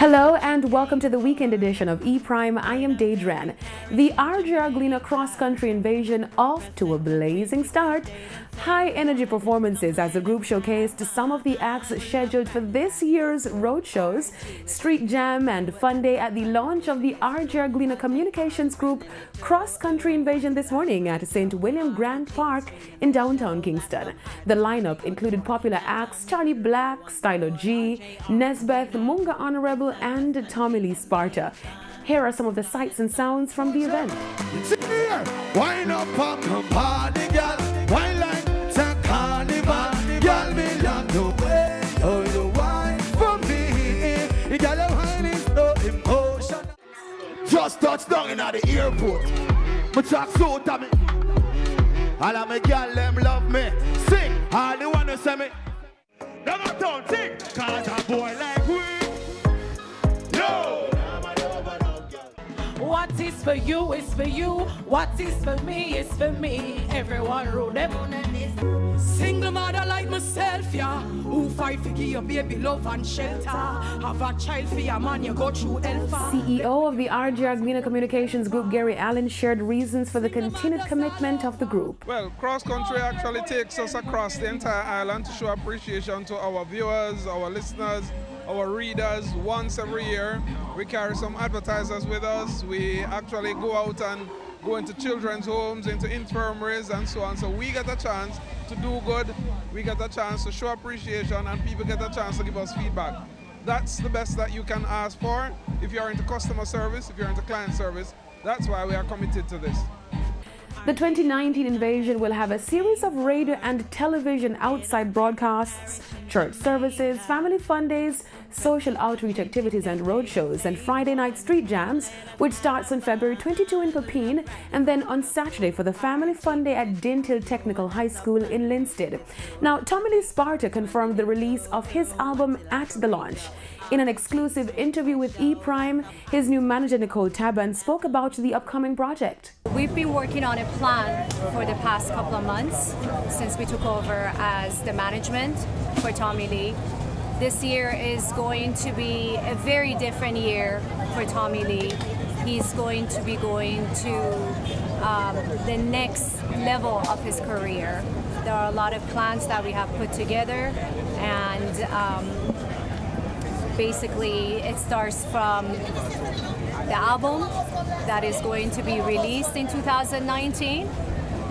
Hello and welcome to the weekend edition of E-Prime. I am Daedran. The RJ Arglina cross-country invasion off to a blazing start. High energy performances as the group showcased some of the acts scheduled for this year's road shows, street jam and fun day at the launch of the RJ Arglina Communications Group cross-country invasion this morning at St. William Grant Park in downtown Kingston. The lineup included popular acts Charlie Black, Stylo G, Nesbeth, Munga Honorable and Tommy Lee Sparta. Here are some of the sights and sounds from the event. Wine up and party, girl. Wine like a carnival. Girl, me love the way oh, you wine for me. Girl, your wine is no emotion. Just touch down in the airport. Me talk so to me. All of my girl, them love me. Sing, all they wanna say me. Never don't sing, cause a boy like we. What is for you is for you. What is for me is for me. Everyone rule them. Single mother like myself, yeah. Who fight for give your baby love and shelter. Have a child for your man, you go through hellfire. CEO of the RJ Arglina Communications Group, Gary Allen, shared reasons for the continued commitment of the group. Well, cross-country actually takes us across the entire island to show appreciation to our viewers, our listeners, our readers. Once every year we carry some advertisers with us. We actually go out and go into children's homes, into infirmaries and so on. So we get a chance to do good, we get a chance to show appreciation, and people get a chance to give us feedback. That's the best that you can ask for if you're into customer service, if you're into client service. That's why we are committed to this. The 2019 invasion will have a series of radio and television outside broadcasts, church services, family fun days, social outreach activities and road shows, and Friday night street jams, which starts on February 22 in Pepin, and then on Saturday for the family fun day at Dintil Technical High School in Linstead. Now, Tommy Lee Sparta confirmed the release of his album at the launch. In an exclusive interview with E-Prime, his new manager Nicole Taban spoke about the upcoming project. We've been working on a plan for the past couple of months since we took over as the management for Tommy Lee. This year is going to be a very different year for Tommy Lee. He's going to be going to the next level of his career. There are a lot of plans that we have put together, and basically it starts from the album that is going to be released in 2019,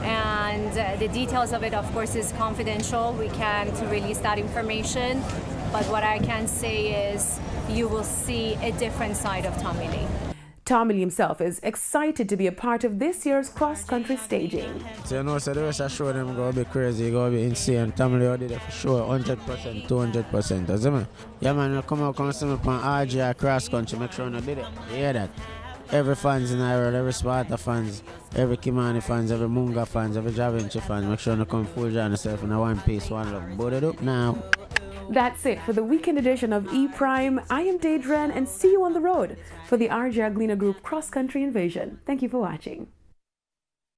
and the details of it of course is confidential. We can't release that information, but what I can say is you will see a different side of Tommy Lee. Tommy Lee himself is excited to be a part of this year's cross-country staging. So you know, so the rest of the show them going to be crazy, going to be insane. Tommy Lee did it for sure, 100%, 200%. You see me? Yeah man, you come out, come see me on RJ cross-country, make sure you did it. You hear that? Every fans in the world, every Sparta fans, every Kimani fans, every Munga fans, every Javinci fans, make sure you come full join yourself in a one piece, one love. Boot it up now. That's it for the weekend edition of E-Prime. I am Daedran and see you on the road for the RJ Arglina Group cross-country invasion. Thank you for watching.